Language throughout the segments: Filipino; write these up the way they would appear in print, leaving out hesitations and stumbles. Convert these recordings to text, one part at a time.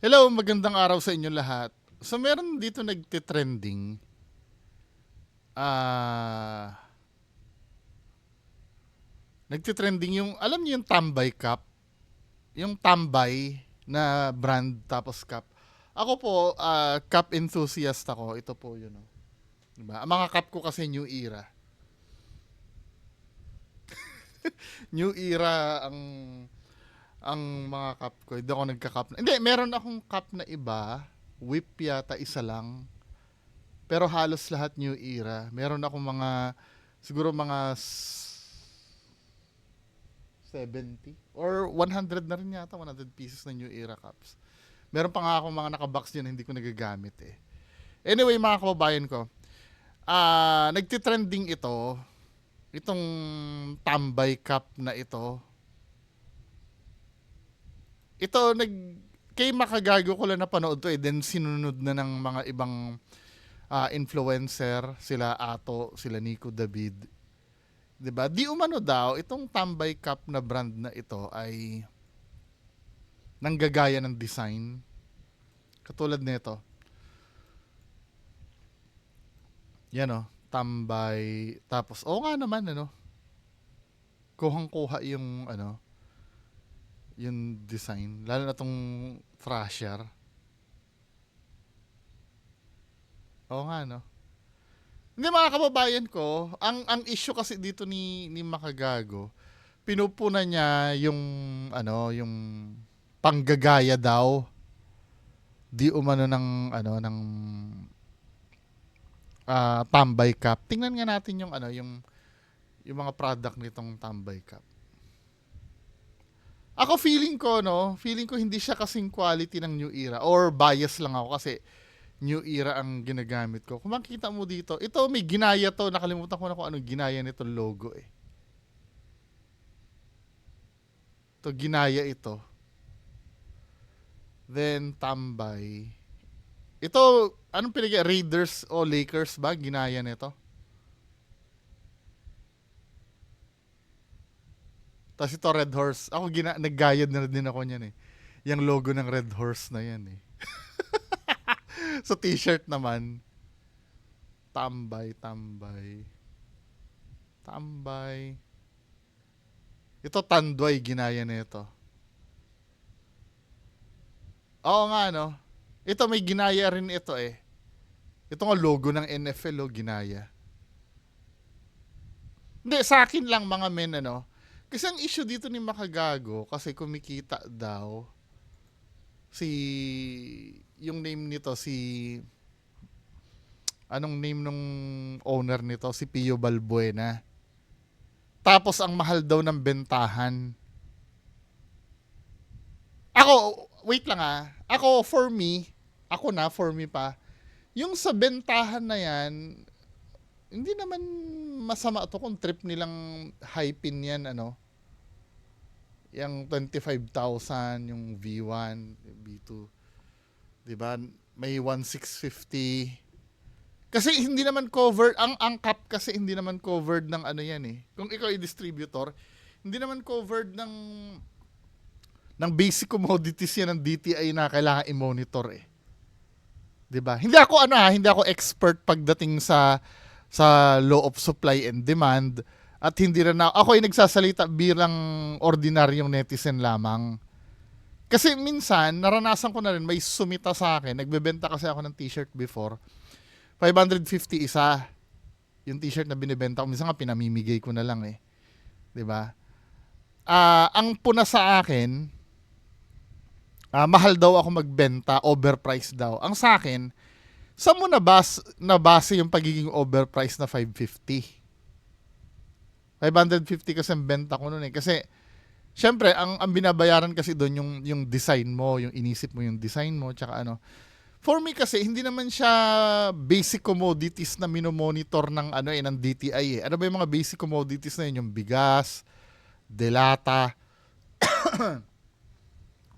Hello, magandang araw sa inyo lahat. So meron dito nagte-trending. Ah, nagte-trending yung alam niyo yung Tambay Cup, yung Tambay na brand tapos cup. Ako po, cup enthusiast ako. Ito po yun. Oh. Diba? Ang mga cup ko kasi New Era. New Era ang mga cup ko. Hindi ako nagka-cup. Hindi, meron akong cup na iba. Whip yata isa lang. Pero halos lahat New Era. Meron akong mga siguro mga 70 or 100 na rin yata, 100 pieces na New Era cups. Meron pa nga ako mga nakabox dyan na hindi ko nagagamit eh. Anyway, mga kababayan ko, nagtitrending itong tambay cup na ito. Ito, kay makagago ko lang napanood to eh. Then sinunod na ng mga ibang influencer, sila Ato, sila Nico David. 'Di ba? Di umano daw itong Tambay Cup na brand na ito ay nanggagaya ng design. Katulad nito. Yan oh, Tambay. Tapos nga naman ano, kuhang-kuha yung ano, yung design. Lalo na tong Thrasher. Oo nga no. Hindi mga kababayan ko, ang issue kasi dito ni Makagago, pinupunan niya yung ano, yung panggagaya daw di umano ng ano ng Tambay Cup. Tingnan nga natin yung ano yung mga product nitong Tambay Cup. Ako feeling ko hindi siya kasing quality ng New Era or bias lang ako kasi New Era ang ginagamit ko. Kung makita mo dito, ito may ginaya to, nakalimutan ko na kung anong ginaya nito logo eh. Ito ginaya ito. Then Tambay. Ito anong pinag Raiders o Lakers ba ginaya nito? Tapos ito Red Horse. Ako naggayad na din ako niyan eh. Yung logo ng Red Horse na yan eh. Sa t-shirt naman, tambay, tambay, tambay. Ito Tanduay ginaya nito. Oo nga no. Ito may ginaya rin ito eh. Ito nga logo ng NFL ginaya. Hindi, sa akin lang mga men ano. Kasi ang issue dito ni Makagago, kasi kumikita daw si yung name nito si anong name nung owner nito si Pio Balbuena. Tapos ang mahal daw ng bentahan. Ako, wait lang Ako for me pa, yung sa bentahan na yan, hindi naman masama to kung trip nilang hypin yan, ano, yung 25,000, yung V1, V2, di ba? May 1,650. Kasi hindi naman covered, ang cap kasi hindi naman covered ng ano yan eh. Kung ikaw ay distributor, hindi naman covered ng basic commodities yan ng DTI na kailangan i-monitor eh. 'Di ba? Hindi ako expert pagdating sa law of supply and demand at hindi rin ako ay nagsasalita bilang ordinaryong netizen lamang. Kasi minsan, naranasan ko na rin, may sumita sa akin, nagbebenta kasi ako ng t-shirt before, 550 isa, yung t-shirt na binibenta ko, minsan nga pinamimigay ko na lang eh. 'Di ba? Ang puna sa akin, mahal daw ako magbenta, overpriced daw. Ang sa akin, saan mo nabase yung pagiging overpriced na 550? 550 kasi ang benta ko noon eh. Kasi, syempre, ang binabayaran kasi doon yung design mo, yung inisip mo yung design mo, tsaka ano. For me kasi, hindi naman siya basic commodities na minomonitor ng, ano, ng DTI eh. Ano ba yung mga basic commodities na yun? Yung bigas, delata,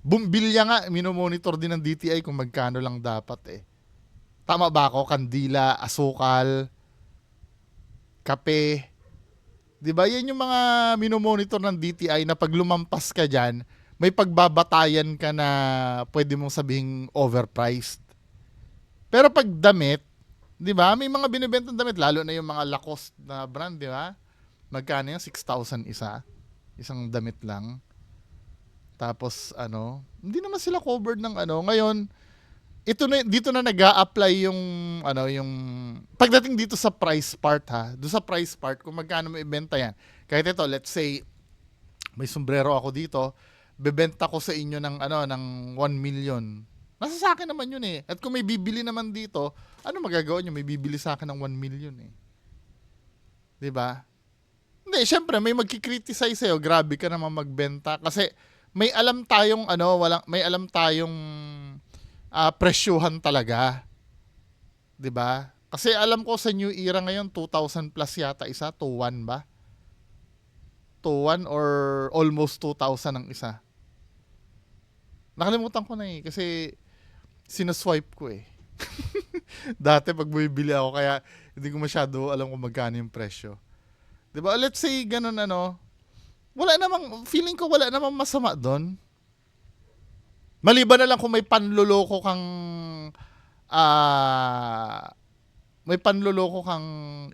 bumbilya nga, minomonitor din ng DTI kung magkano lang dapat eh. Tama ba ako? Kandila, asukal, kape. 'Di ba? Yan yung mga minomonitor ng DTI na pag lumampas ka diyan, may pagbabatayan ka na pwede mong sabihing overpriced. Pero pag damit, 'di ba? May mga binebentang damit lalo na yung mga Lacoste na brand, 'di ba? Magkano yung 6,000 isa? Isang damit lang. Tapos ano, hindi naman sila covered ng ano. Ngayon, ito na dito na nag-a-apply yung ano, yung pagdating dito sa price part ha. Do sa price part kung magkano may ibenta yan. Kahit ito, let's say may sombrero ako dito, bebenta ko sa inyo ng ano ng 1 million. Nasa sa akin naman yun eh. At kung may bibili naman dito, ano magagawa nyo? May bibili sa akin ng 1 million eh. 'Di ba? Hindi, syempre may magki-criticize sa'yo, grabe ka naman magbenta kasi may alam tayong ano, may alam tayong presyuhan talaga, 'di ba? Kasi alam ko sa new era ngayon 2,000 plus yata isa, 2,1 ba? 2,1 or almost 2,000 ang isa. Nakalimutan ko na eh kasi sinaswipe ko eh. Dati pag bumibili ako kaya hindi ko masyado alam kung magkano yung presyo. 'Di ba? Let's say ganun ano, wala namang feeling ko wala namang masama doon. Maliban na lang kung ah may panloloko kang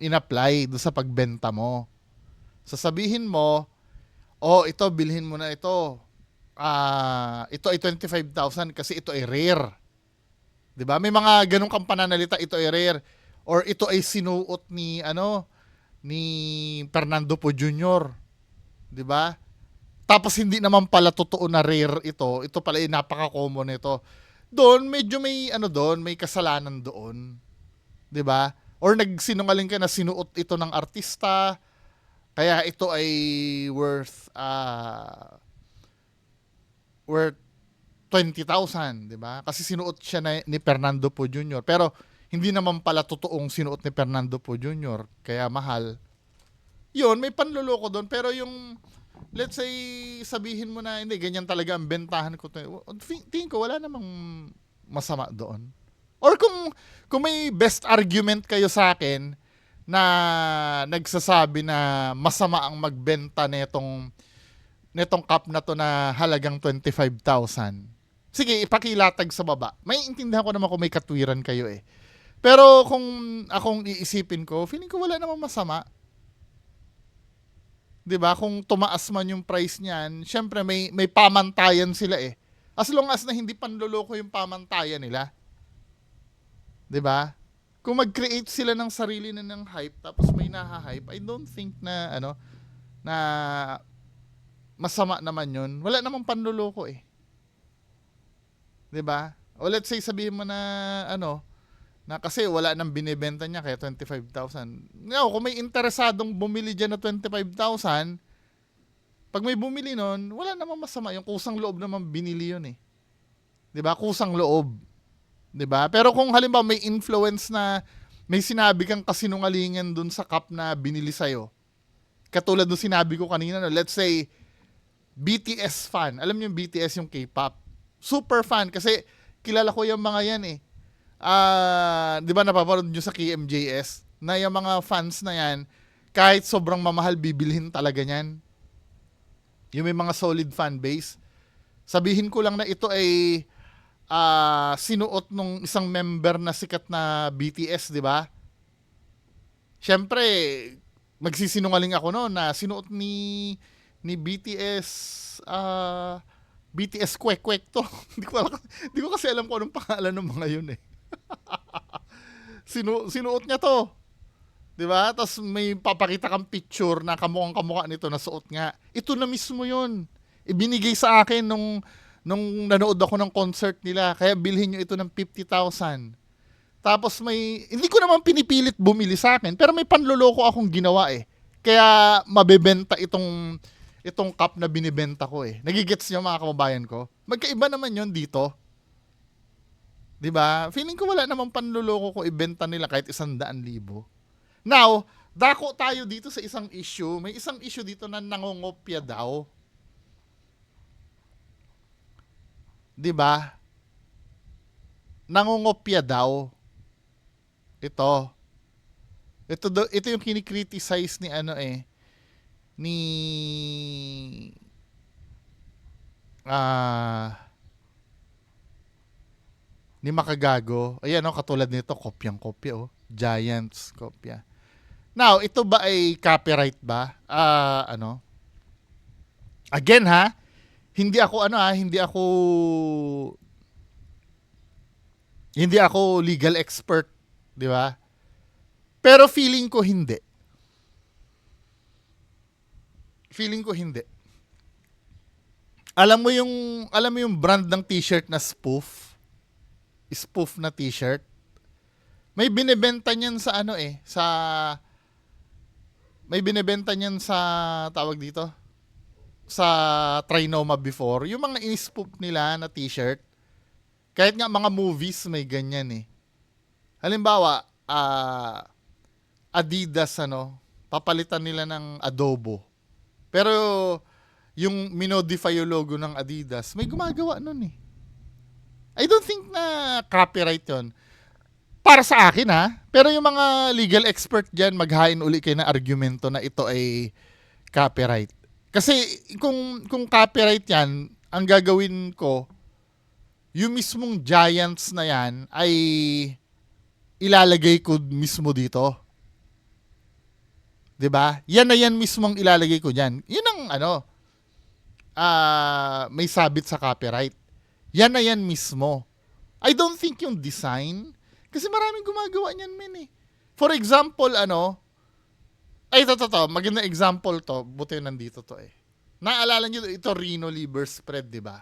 in-apply do sa pagbenta mo. Sasabihin mo, "Oh, ito bilhin mo na ito. Ito ay 25,000 kasi ito ay rare." 'Di ba? May mga ganung kang pananalita, ito ay rare or ito ay sinuot ni ano ni Fernando Po Jr., 'di ba? Tapos hindi naman pala totoo na rare ito. Ito pala ay napaka-common nito. Doon medyo may ano doon, may kasalanan doon, 'di ba? Or nagsinungaling ka na sinuot ito ng artista, kaya ito ay worth 20,000, 'di ba? Kasi sinuot siya ni Fernando Po Jr. Pero hindi naman pala totoong sinuot ni Fernando Po Jr. Kaya mahal. 'Yun, may panloloko doon, pero yung let's say sabihin mo na hindi ganyan talaga ang bentahan ko. Tingin ko wala namang masama doon. Or kung may best argument kayo sa akin na nagsasabi na masama ang magbenta netong cup na to na halagang 25,000. Sige, ipakilatag sa baba. May intindihan ko naman kung may katwiran kayo eh. Pero kung akong iisipin ko, feeling ko wala namang masama. 'Di ba? Kung tumaas man yung price niyan, syempre may pamantayan sila eh. As long as na hindi panloloko yung pamantayan nila. 'Di ba? Kung mag-create sila ng sarili na ng hype tapos may naha-hype, I don't think na ano na masama naman 'yun. Wala namang panloloko eh. 'Di ba? O let's say sabihin mo na ano na kasi wala nang binebenta niya kaya 25,000. Ngayon, kung may interesadong bumili dyan na 25,000, pag may bumili nun, wala namang masama. Yung kusang loob naman binili yun eh. 'Di ba? Kusang loob. 'Di ba? Pero kung halimbawa may influence na may sinabi kang kasinungalingan dun sa cup na binili sa'yo, katulad nung sinabi ko kanina, no, let's say, BTS fan. Alam niyo yung BTS, yung K-pop. Super fan kasi kilala ko yung mga yan eh. 'Di ba napapanood nyo sa KMJS na yung mga fans na yan kahit sobrang mamahal bibilhin talaga niyan. Yung may mga solid fan base. Sabihin ko lang na ito ay sinuot nung isang member na sikat na BTS, 'di ba? Syempre magsisinungaling ako no na sinuot ni BTS BTS Kwek Kwek to. Hindi ko kasi alam kung anong pangalan ng mga yun eh. Sinuot niya to. 'Di ba? Tapos may papakita kang picture na kamukhang kamukha nito na suot nga. Ito na mismo 'yun. Ibinigay sa akin nung nanood ako ng concert nila. Kaya bilhin niyo ito ng 50,000. Tapos hindi ko naman pinipilit bumili sa akin, pero may panloloko akong ginawa eh. Kaya mabebenta itong cup na binibenta ko eh. Nagigets niyo mga kababayan ko? Magkaiba naman 'yon dito. 'Di ba? Feeling ko wala namang panloloko ko ibenta nila kahit 100,000. Now, dako tayo dito sa isang issue. May isang issue dito na nangongopya daw. 'Di ba? Nangongopya daw. Ito yung kinikriticize ni Ah, ni Makagago. Ayan, oh, katulad nito, kopyang-kopya, oh. Giants, kopya. Now, ito ba ay copyright ba? Again ha, hindi ako legal expert, 'di ba? Pero feeling ko hindi. Feeling ko hindi. Alam mo yung brand ng t-shirt na spoof? Spoof na t-shirt. May binebenta niyan sa may binebenta niyan sa tawag dito, sa Trinoma before. Yung mga in-spoof nila na t-shirt. Kahit nga mga movies may ganyan eh. Halimbawa, Adidas papalitan nila ng Adobo. Pero yung minodify yung logo ng Adidas, may gumagawa nun eh. I don't think na copyright yon. Para sa akin ha. Pero yung mga legal expert dyan, maghain uli kayo ng argumento na ito ay copyright. Kasi kung copyright yan, ang gagawin ko, yung mismong Giants na yan ay ilalagay ko mismo dito. 'Di ba? Yan na yan mismong ilalagay ko diyan. Yun ang may sabit sa copyright. Yan na yan mismo. I don't think yung design, kasi maraming gumagawa niyan men eh. For example, magandang example to, buti nandito to eh. Naalala niyo ito, Rino Liver Spread, 'di ba?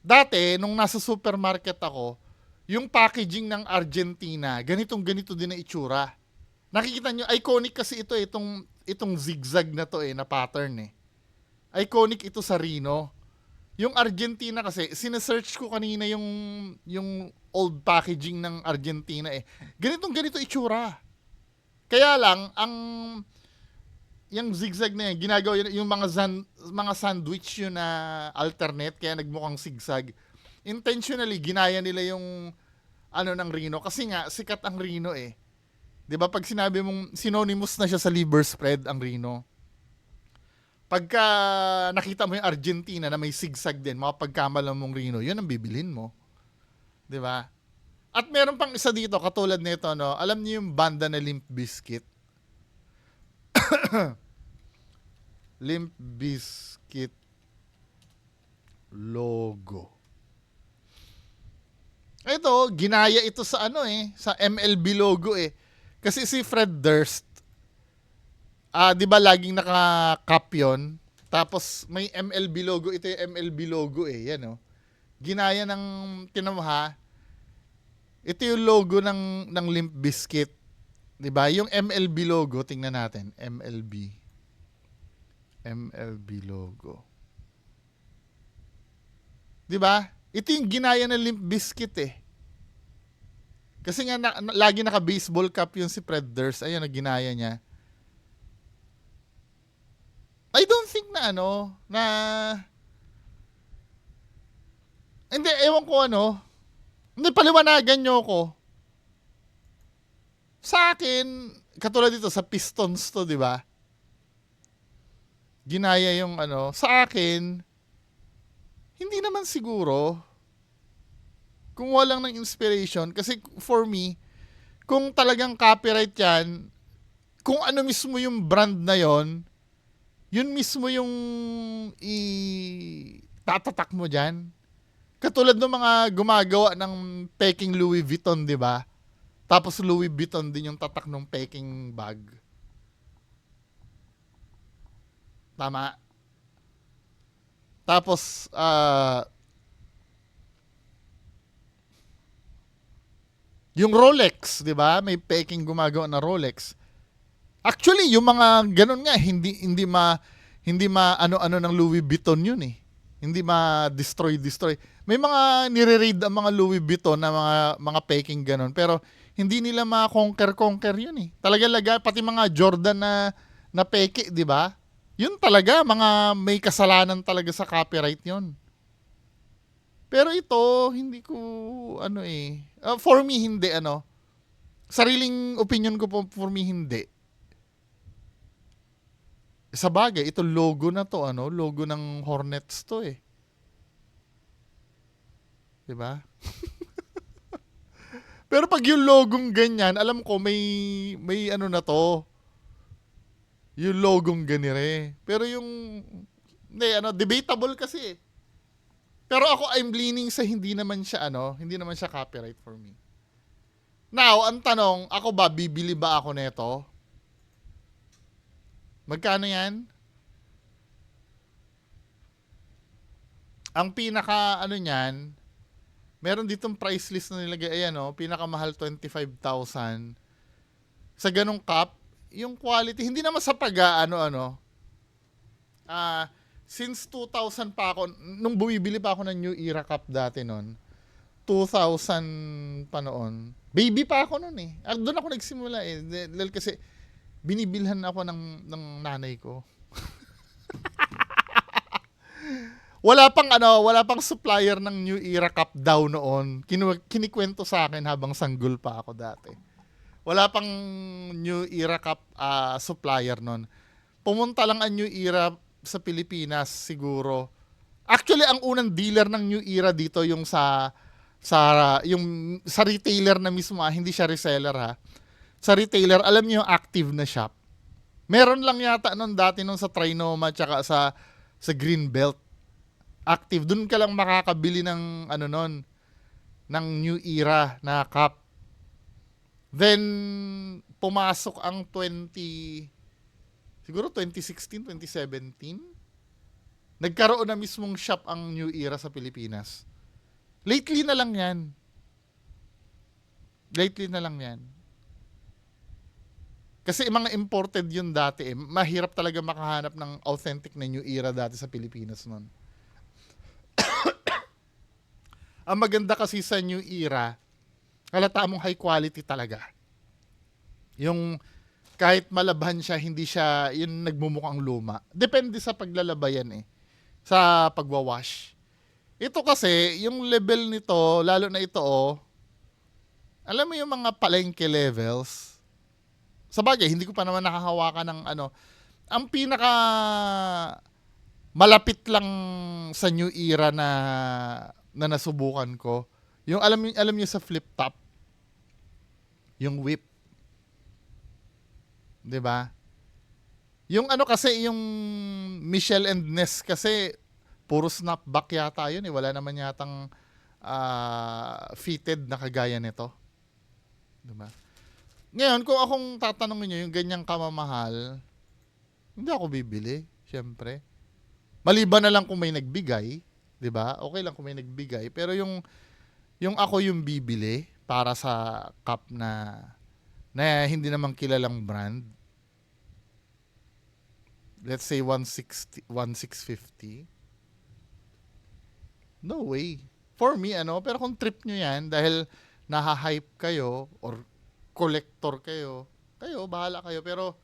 Dati nung nasa supermarket ako, yung packaging ng Argentina, ganitong-ganito din ang itsura. Nakikita nyo, iconic kasi ito eh, itong zigzag na to eh, na pattern eh. Iconic ito sa Rino. Yung Argentina kasi, sinesearch ko kanina yung old packaging ng Argentina eh. Ganito itsura. Kaya lang, yung zigzag na yan, ginagawa yun, yung mga sandwich yun na alternate, kaya nagmukhang zigzag. Intentionally, ginaya nila yung ng Rino. Kasi nga, sikat ang Rino eh. 'Di ba pag sinabi mong synonymous na siya sa liver spread ang Rino. Pagka nakita mo yung Argentina na may zigzag din, mapagkamalan mong Rino, 'yun ang bibilhin mo. 'Di ba? At meron pang isa dito katulad nito Alam niyo yung banda na Limp Bizkit? Limp Bizkit logo. Ito, ginaya ito sa sa MLB logo eh. Kasi si Fred Durst, 'di ba laging naka-cap 'yon? Tapos may MLB logo, ito yung MLB logo eh, yan oh. Ginaya ng tinamha. Ito yung logo ng Limp Bizkit. 'Di ba? Yung MLB logo, tingnan natin, MLB logo. 'Di ba? Ito yung ginaya ng Limp Bizkit eh. Kasi nga lagi naka-baseball cap yung si Fred Durst. Ayun, ginaya niya. I don't think na na hindi, ewan ko hindi, paliwanagan nyo ko. Sa akin, katulad dito sa Pistons to, di ba? Ginaya yung sa akin, hindi naman siguro. Kung walang ng inspiration, kasi for me, kung talagang copyright yan, kung ano mismo yung brand na yon, yun mismo yung tatatak mo dyan. Katulad ng mga gumagawa ng peking Louis Vuitton, di ba? Tapos Louis Vuitton din yung tatak ng peking bag. Tama. Tapos, yung Rolex, di ba? May peking gumagawa na Rolex. Actually, yung mga ganun nga, hindi ano-ano ng Louis Vuitton yun eh. Hindi ma-destroy. May mga nire-raid ang mga Louis Vuitton na mga peking ganun. Pero hindi nila ma-conquer yun eh. Talaga pati mga Jordan na peke, di ba? Yun talaga, mga may kasalanan talaga sa copyright yun. Pero ito, hindi ko, for me, hindi, Sariling opinion ko po, for me, hindi. Sa bagay, ito logo na to, ano? Logo ng Hornets to eh. 'Di ba? Pero pag yung logong ganyan, alam ko may ano na to. Yung logong ganire. Pero yung hindi ano, debatable kasi eh. Pero ako I'm leaning sa hindi naman siya copyright for me. Now, ang tanong, ako ba bibili ba ako nito? Magkano 'yan? Ang pinaka ano niyan, meron ditong price list na nilagay, ayan oh, pinakamahal 25,000. Sa ganong cup, yung quality, hindi naman sa ano, since 2000 pa ako, nung bumibili pa ako ng New Era cup dati noon, 2000 pa noon, baby pa ako noon eh. Doon ako nagsimula eh, dahil kasi binibilhan ako ng nanay ko. Wala pang supplier ng New Era Cup daw noon. Kinikwento sa akin habang sanggol pa ako dati. Wala pang New Era Cup supplier noon. Pumunta lang ang New Era sa Pilipinas siguro. Actually, ang unang dealer ng New Era dito yung sa retailer na mismo, hindi siya reseller ha. Sa retailer, alam niyo yung active na shop. Meron lang yata noon dati sa Trinoma tsaka sa Greenbelt. Active. Doon ka lang makakabili ng ng New Era na cup. Then pumasok ang siguro 2016, 2017. Nagkaroon na mismong shop ang New Era sa Pilipinas. Lately na lang 'yan. Kasi mga imported yun dati eh. Mahirap talaga makahanap ng authentic na New Era dati sa Pilipinas noon. Ang maganda kasi sa New Era, halata mong high quality talaga. Yung kahit malabhan siya, hindi siya yung nagmumukhang luma. Depende sa paglalabayan eh. Sa pagwawash. Ito kasi, yung level nito, lalo na ito alam mo yung mga palengke levels. Sa bagay, hindi ko pa naman nakahawakan ng ang pinaka malapit lang sa New Era na nasubukan ko. Yung alam niyo sa flip top. Yung whip. 'Di ba? Yung kasi yung Michelle and Ness kasi puro snapback yata yun eh. Wala naman yatang fitted na kagaya nito. 'Di ba? Ngayon, kung akong tatanungin niyo yung ganyang kamamahal, hindi ako bibili, syempre. Maliban na lang kung may nagbigay, 'di ba? Okay lang kung may nagbigay, pero yung ako yung bibili para sa cup na hindi naman kilalang brand. Let's say 1650. No way. For me pero kung trip nyo 'yan dahil naha-hype kayo or collector kayo, bahala kayo, pero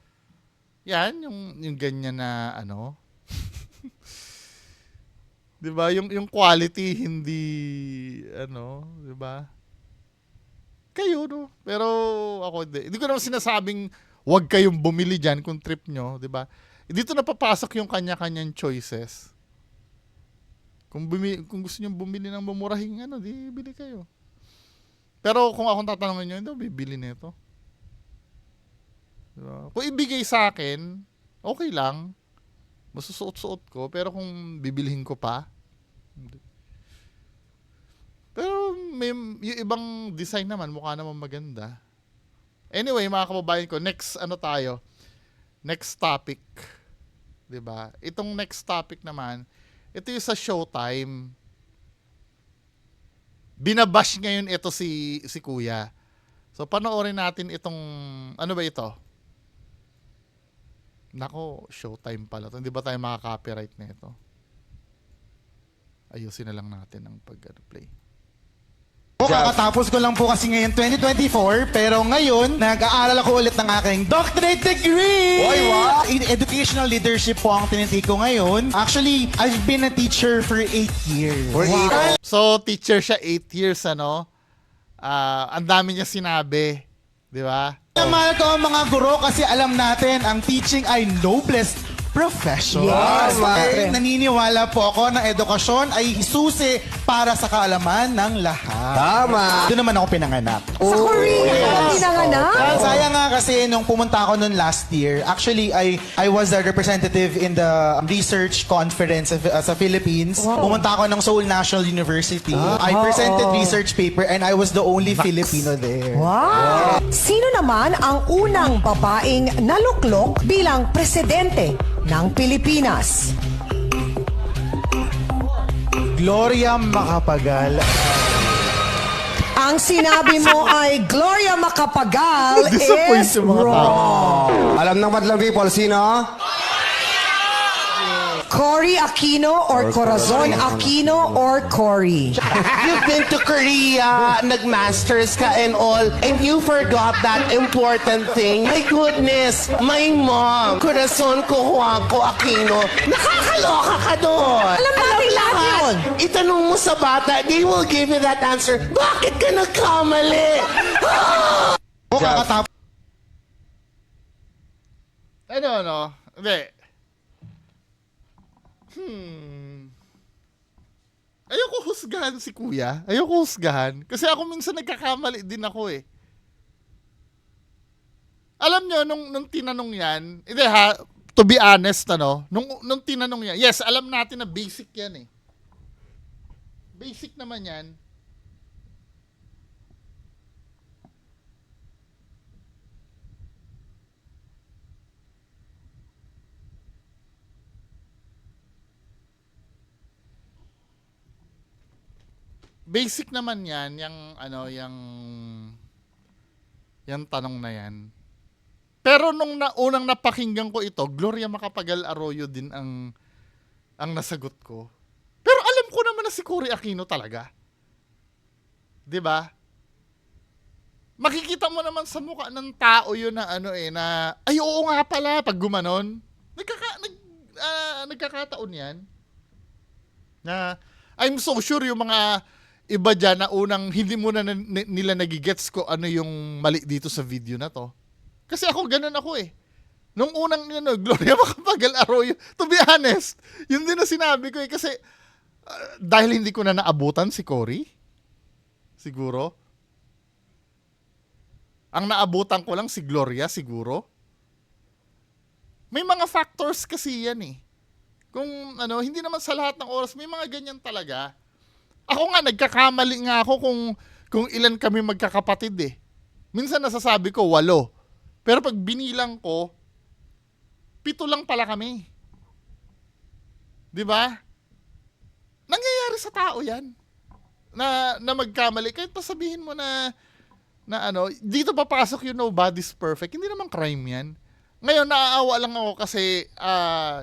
yan yung ganyan na 'di ba? Yung quality hindi 'di ba? Kayo no. Pero ako hindi ko naman sinasabing wag kayong bumili diyan kung trip nyo, 'di ba? Dito na papasok yung kanya-kanyang choices. Kung gusto niyo bumili ng mumurahing di bili kayo. Pero kung akong tatanungin niyo, hindi ako bibili nito. Diba? Kung ibigay sa akin, okay lang. Masusuot-suot ko. Pero kung bibilhin ko pa, hindi. Pero yung ibang design naman, mukha naman maganda. Anyway, mga kababayan ko, next tayo? Next topic. 'Di ba? Itong next topic naman, ito yung sa Showtime. Binabash ngayon ito si Kuya. So panoorin natin itong ba ito? Nako, Showtime pala to. Hindi ba tayo makaka-copyright nito? Ayusin na lang natin ang pag-play. Kakatapos ko lang po kasi ngayon 2024, pero ngayon nag-aaral ako ulit ng aking doctorate degree! Oy, wow! In educational leadership po ang tinitake ko ngayon. Actually, I've been a teacher for 8 years. So, teacher siya 8 years, ang dami niya sinabi. Di ba? Mahal ko ang mga guro kasi alam natin ang teaching ay noblest professional. Yes, siyempre. Naniniwala po ako na edukasyon ay susi para sa kaalaman ng lahat. Tama. Doon naman ako pinanganak. Sa Korea ka pinanganak? Sayang nga kasi nung pumunta ako noon last year, actually I was a representative in the research conference sa Philippines. Pumunta ako ng Seoul National University. I presented research paper and I was the only Filipino there. Wow! Sino naman ang unang babaeng naluklok bilang presidente ng Pilipinas? Gloria Macapagal. Ang sinabi mo ay Gloria Macapagal Disappoint is yung mga tao. wrong. Alam ng madlang people, sino? Cory Aquino or Corazon Aquino or Cory? You've been to Korea, nag-masters ka and all, and you forgot that important thing. My goodness, my mom, Corazon Cojuaco Aquino, nakakaloka ka doon. Alam natin lahat yun. Itanong mo sa bata, they will give you that answer. Bakit ka nagkamali? Kakatapos Ano? Hindi. Ayoko husgahan si kuya. Ayoko husgahan. Kasi ako minsan nagkakamali din ako eh. Alam nyo, nung tinanong yan, hindi ha, to be honest, nung tinanong yan, yes, alam natin na basic yan eh. Basic naman yan. Basic naman yan, yung tanong na yan. Pero nung unang napakinggan ko ito, Gloria Macapagal Arroyo din ang nasagot ko. Pero alam ko naman na si Cory Aquino talaga. 'Di ba? Makikita mo naman sa mukha ng tao yun na na ay oo nga pala pag gumanon. Nagkakataon yan. Na I'm so sure yung mga iba dyan na unang hindi mo na nila nagigets ko ano yung mali dito sa video na to. Kasi ako ganun ako eh. Nung unang Gloria Macapagal Arroyo, to be honest, yun din na sinabi ko eh. Kasi dahil hindi ko na naabutan si Cory, siguro. Ang naabutan ko lang si Gloria, siguro. May mga factors kasi yan eh. Kung hindi naman sa lahat ng oras, may mga ganyan talaga. Ako nga, nagkakamali nga ako kung ilan kami magkakapatid eh. Minsan nasasabi ko, 8. Pero pag binilang ko, 7 lang pala kami. 'Di ba? Nangyayari sa tao 'yan. Na magkamali kahit pa sabihin mo na dito papasok yung nobody's perfect. Hindi naman crime 'yan. Ngayon naaawa lang ako kasi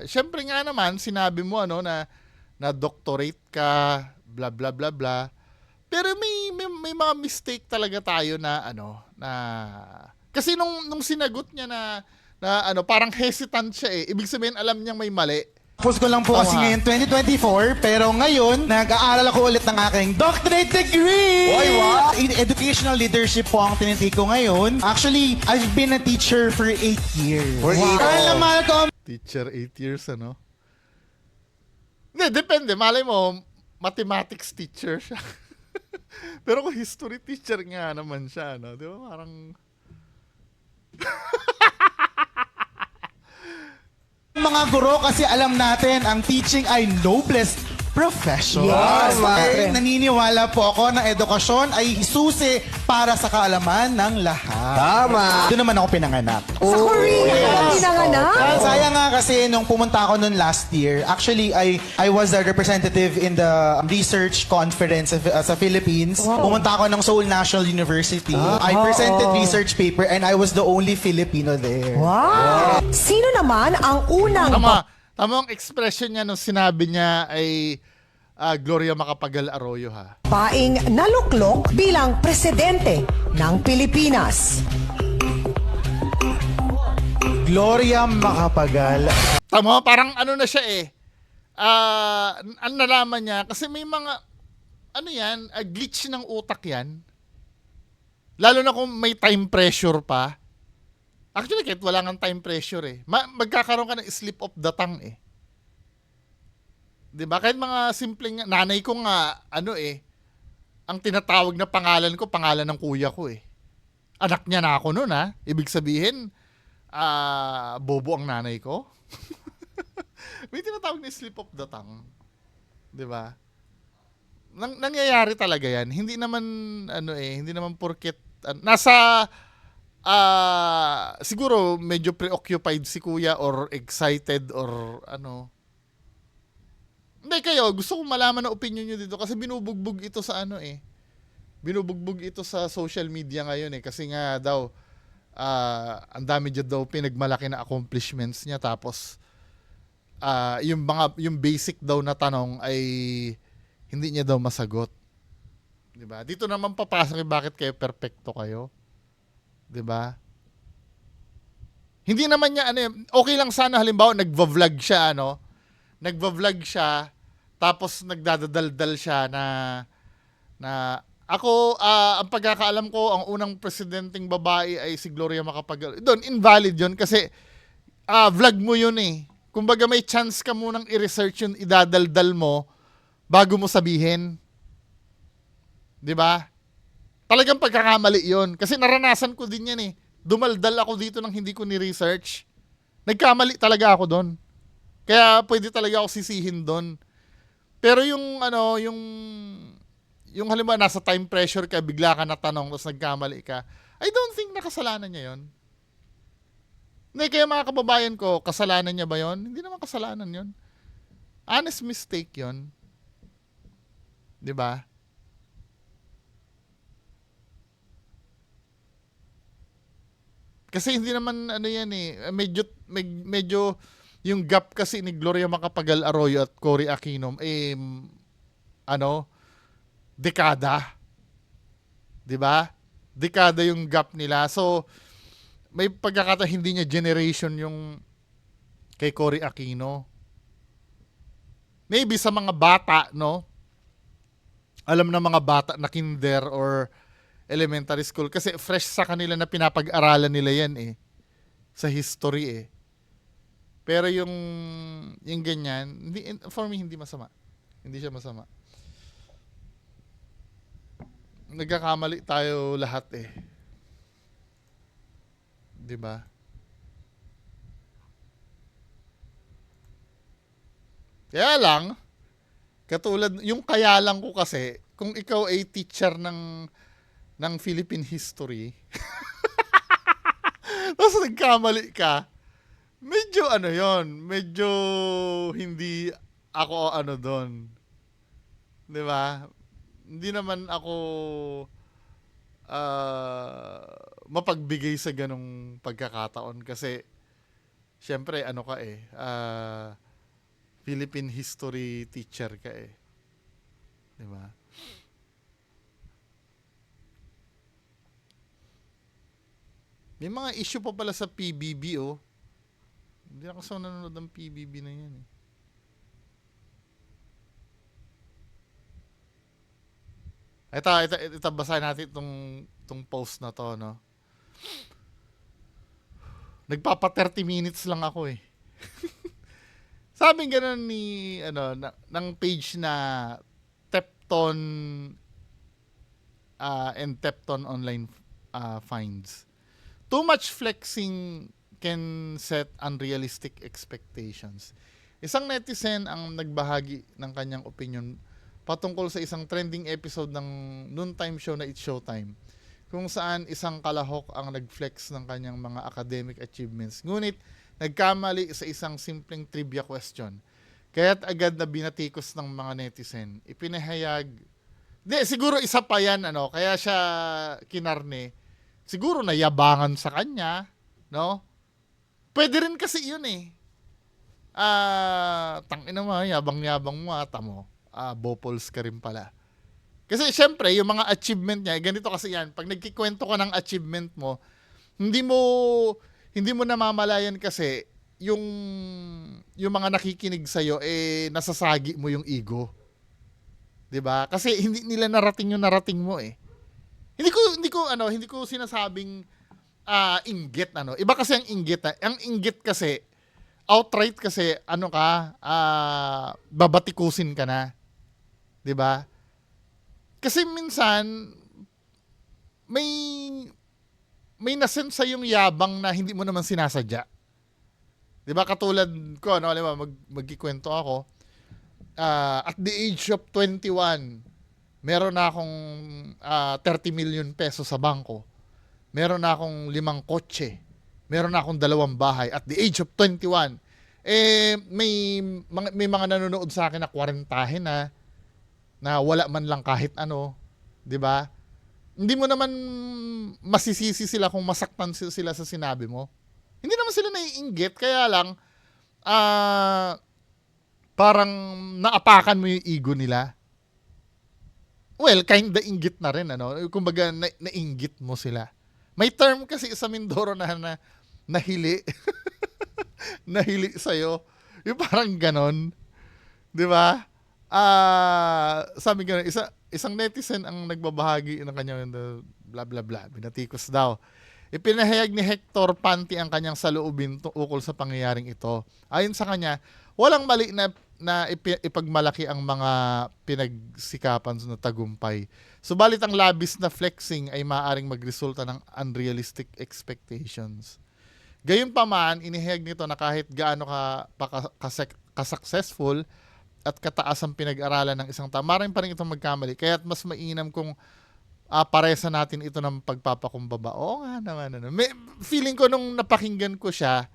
syempre nga naman sinabi mo na doctorate ka, bla bla bla bla. Pero may mga mistake talaga tayo na kasi nung sinagot niya na parang hesitant siya eh. Ibig sabihin alam niyang may mali. Tapos ko lang po kasi Tama. ngayon 2024, pero ngayon, nag-aaral ako ulit ng aking doctorate degree! Oy, wow! In educational leadership po ang tinitake ko ngayon. Actually, I've been a teacher for 8 years. For 8 Dahil na mahal ko ang Teacher 8 years, Hindi, depende. Malay mo, mathematics teacher siya. Pero kung history teacher nga naman siya, di ba? Parang... mga guro kasi alam natin ang teaching ay noblest profession. Yes, siyempre. Naniniwala po ako na edukasyon ay susi para sa kaalaman ng lahat. Tama. Doon naman ako pinanganak. Sa Korea ka pinanganak? Sayang nga kasi nung pumunta ako noon last year, actually I was a representative in the research conference sa Philippines. Pumunta ako ng Seoul National University. I presented research paper and I was the only Filipino there. Wow! Sino naman ang unang Tama ang expression niya nung sinabi niya ay Gloria Macapagal Arroyo ha. babaeng naluklok bilang presidente ng Pilipinas? Gloria Macapagal. Tama, parang na siya eh. Ang nalaman niya, kasi may mga, glitch ng utak yan. Lalo na kung may time pressure pa. Actually, kahit wala nga time pressure eh. Magkakaroon ka ng slip of the tongue eh. 'Di ba? Kahit mga simpleng nanay ko nga ang tinatawag na pangalan ko, pangalan ng kuya ko eh. Anak niya na ako noon ha. Ibig sabihin, bobo ang nanay ko. May tinatawag na slip of the tongue. 'Di ba? Nangyayari talaga 'yan. Hindi naman hindi naman porket nasa siguro medyo preoccupied si kuya or excited or ano. Hindi kayo, gusto kong malaman ang opinion nyo dito kasi binubugbog ito sa binubugbog ito sa social media ngayon eh kasi nga daw ang dami dyan daw pinagmalaki na accomplishments niya tapos yung basic daw na tanong ay hindi niya daw masagot. 'Di ba? Dito naman papasok bakit kayo perpekto kayo. 'Di ba? Hindi naman niya okay lang sana halimbawa nagvo-vlog siya nagvo-vlog siya tapos nagdadaldal siya na ako ang pagkakaalam ko ang unang presidenteng babae ay si Gloria Macapagal. Doon invalid 'yon kasi vlog mo 'yun eh. Kumbaga may chance ka munang i-research yun, idadaldal mo bago mo sabihin. 'Di ba? Talagang pagkakamali 'yon kasi naranasan ko din 'yan eh. Dumaldal ako dito nang hindi ko ni-research. Nagkamali talaga ako doon. Kaya pwede talaga ako sisihin doon. Pero yung halimbawa nasa time pressure ka, bigla ka natanong tapos nagkamali ka, I don't think nakasalanan niya yon. Hindi, kaya mga kababayan ko, kasalanan niya ba yon? Hindi naman kasalanan yon. Honest mistake yon. 'Di ba? Kasi hindi naman yan eh, medyo yung gap kasi ni Gloria Macapagal Arroyo at Cory Aquino dekada. 'Di ba? Dekada yung gap nila. So may pagkakataon hindi niya generation yung kay Cory Aquino. Maybe sa mga bata, no? Alam na mga bata na kinder or elementary school kasi fresh sa kanila na pinapag-aralan nila yan eh. Sa history eh. Pero yung ganyan, for me, hindi masama. Hindi siya masama. Nagkakamali tayo lahat eh. 'Di ba? Kaya lang, katulad, yung kaya lang ko kasi, kung ikaw ay teacher ng Philippine history, tapos nagkamali ka, medyo medyo hindi ako doon. 'Di ba? Hindi naman ako mapagbigay sa ganong pagkakataon kasi syempre Philippine history teacher ka eh. 'Di ba? May mga issue pa pala sa PBB oh. Hindi ako sa nanonood ng PBB na yan eh. Ito basahin natin itong post na to, no? Nagpapa 30 minutes lang ako eh. Sabi ganun ni, ng page na Tepton and Tepton Online Finds. Too much flexing can set unrealistic expectations. Isang netizen ang nagbahagi ng kanyang opinion patungkol sa isang trending episode ng noontime show na It's Showtime, kung saan isang kalahok ang nag-flex ng kanyang mga academic achievements. Ngunit nagkamali sa isang simpleng trivia question. Kaya't agad na binatikos ng mga netizen. Ipinahayag. Siguro isa pa yan, kaya siya kinarne. Siguro nayabangan sa kanya, no? Pwede rin kasi yun eh. Tangina mo, yabang-yabang mo, mo. Bopols ka rin pala. Kasi syempre, yung mga achievement niya, ganito kasi yan, pag nagkikwento ka ng achievement mo, hindi mo namamalayan kasi yung mga nakikinig sa'yo, nasasagi mo yung ego. 'Di ba? Kasi hindi nila narating yung narating mo eh. Hindi ko sinasabing inggit ano. Iba kasi ang inggit. Ang inggit kasi outright kasi ano ka, babatikusin ka na. 'Di ba? Kasi minsan may nasense sa yung yabang na hindi mo naman sinasadya. 'Di ba katulad ko ano, alam mo magkikwento ako at the age of 21, meron na akong 30 million pesos sa bangko. Meron na akong 5 kotse. Meron na akong 2 bahay at the age of 21. May mga nanonood sa akin na 40 na wala man lang kahit ano, 'di ba? Hindi mo naman masisisi sila kung masaktan sila sa sinabi mo. Hindi naman sila naiinggit, kaya lang parang naapakan mo yung ego nila. Well, kinda inggit na rin, ano? Kumbaga, nainggit mo sila. May term kasi sa Mindoro na nahili. Nahili sa'yo. Yung parang ganon. Di ba? Sabi ko, isang netizen ang nagbabahagi ng kanyang blah blah blah. Binatikos daw. Ipinahayag ni Hector Panti ang kanyang saloobin ukol sa pangyayaring ito. Ayon sa kanya, walang mali na ipagmalaki ang mga pinagsikapan na tagumpay. Subalit ang labis na flexing ay maaaring magresulta ng unrealistic expectations. Gayunpaman, inihayag nito na kahit gaano ka-successful at kataas ang pinag-aralan ng isang tao, maaaring pa rin itong magkamali. Kaya't mas mainam kung paresa natin ito ng pagpapakumbaba. Oo nga naman. Ano. Feeling ko nung napakinggan ko siya,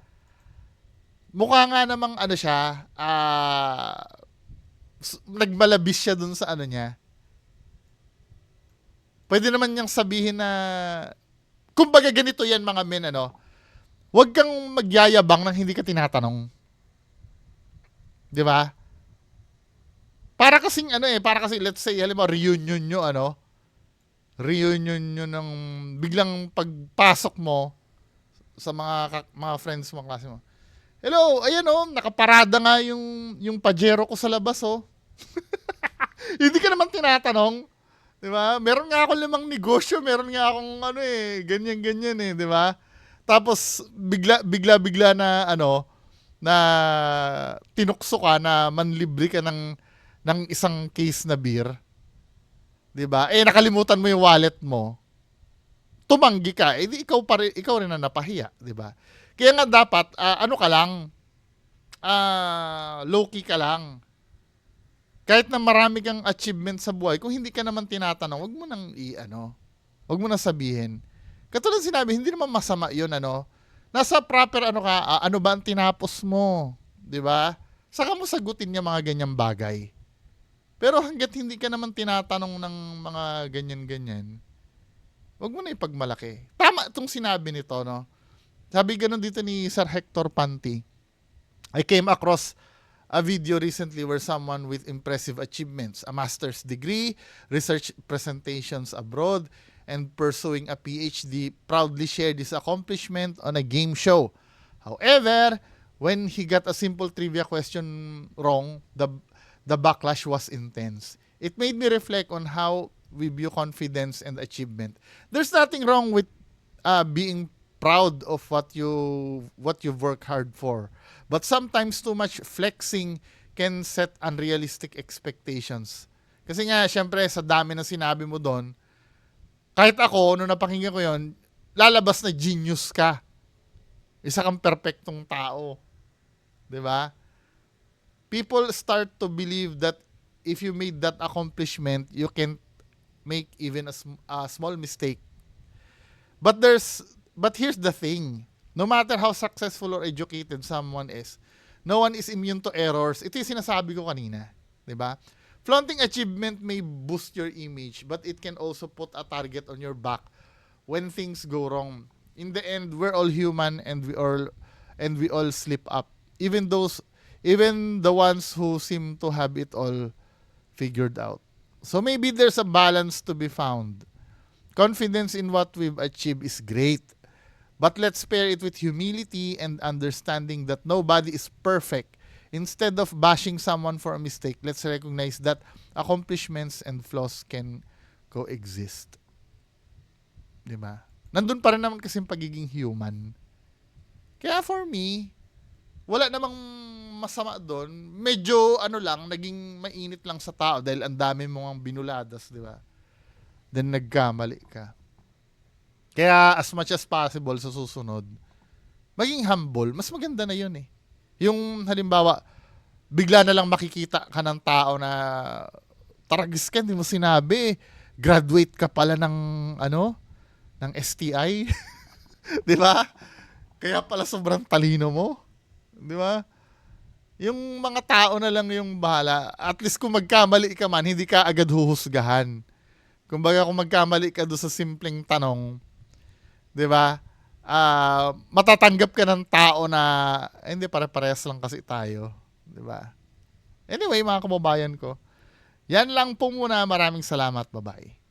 mukha nga namang ano siya, nagmalabis siya dun sa ano niya. Pwede naman niyang sabihin na, kumbaga ganito yan mga men, ano, huwag kang magyayabang nang hindi ka tinatanong. Di ba? Para kasing let's say, halimbawa, reunion nyo ng biglang pagpasok mo sa mga friends mo, klase mo. Hello, ayan nakaparada nga yung Pajero ko sa labas Hindi ka naman tinatanong, 'di ba? Meron nga ako 5 negosyo, meron nga akong ganyan, di ba? Tapos bigla na na tinukso ka na manlibre ka ng isang case na beer. 'Di ba? Nakalimutan mo yung wallet mo. Tumanggi ka, di ikaw rin na napahiya, 'di ba? Kaya nga dapat ka lang, low key ka lang. Kahit na marami kang achievement sa buhay, kung hindi ka naman tinatanong, wag mo nang wag mo nang sabihin. Katulad sinabi, hindi naman masama 'yun, Nasa proper ano ba ang tinapos mo, 'di ba? Saka mo sagutin yung mga ganyang bagay. Pero hangga't hindi ka naman tinatanong ng mga ganyan-ganyan, wag mo na ipagmalaki. Tama itong sinabi nito, no? Sabi ganun dito ni Sir Hector Panti. I came across a video recently where someone with impressive achievements, a master's degree, research presentations abroad, and pursuing a PhD proudly shared his accomplishment on a game show. However, when he got a simple trivia question wrong, the backlash was intense. It made me reflect on how we view confidence and achievement. There's nothing wrong with being proud of what you've worked hard for. But sometimes too much flexing can set unrealistic expectations. Kasi nga, syempre, sa dami na sinabi mo doon, kahit ako, nung napakinggan ko yon, lalabas na genius ka. Isa kang perfectong tao. 'Di ba? People start to believe that if you made that accomplishment, you can make even a small mistake. But here's the thing. No matter how successful or educated someone is, no one is immune to errors. Ito yung sinasabi ko kanina. 'Di ba? Flaunting achievement may boost your image, but it can also put a target on your back when things go wrong. In the end, we're all human and we all slip up. Even the ones who seem to have it all figured out. So maybe there's a balance to be found. Confidence in what we've achieved is great, but let's pair it with humility and understanding that nobody is perfect. Instead of bashing someone for a mistake, let's recognize that accomplishments and flaws can coexist. Diba? nandun pa rin naman kasi yung pagiging human. Kaya for me, wala namang masama doon. Medyo naging mainit lang sa tao dahil ang dami mong binuladas, di ba? Then nagkamali ka. Kaya as much as possible sa susunod, maging humble. Mas maganda na yun eh. Yung halimbawa, bigla na lang makikita ka ng tao na taragis ka, hindi mo sinabi. Graduate ka pala ng ng STI. Di ba? Kaya pala sobrang talino mo. Di ba? Yung mga tao na lang yung bahala. At least kung magkamali ka man, hindi ka agad huhusgahan. Kumbaga kung magkamali ka doon sa simpleng tanong, di ba? Matatanggap ka ng tao na hindi, pare-parehas lang kasi tayo. Di ba? Anyway, mga kababayan ko, yan lang po muna. Maraming salamat. Bye-bye.